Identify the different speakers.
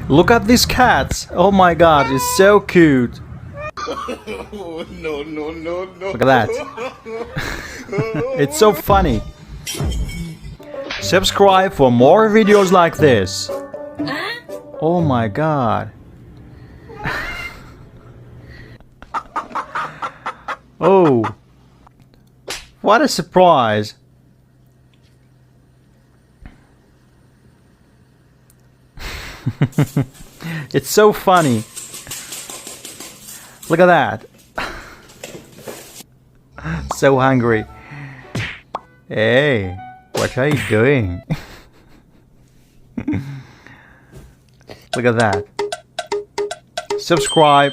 Speaker 1: Look at these cats. Oh my god, it's so cute.
Speaker 2: No, no, no, no.
Speaker 1: Look at that. It's so funny. Subscribe for more videos like this. Oh my god. Oh. What a surprise. It's so funny. Look at that. So hungry. Hey, what are you doing? Look at that. Subscribe.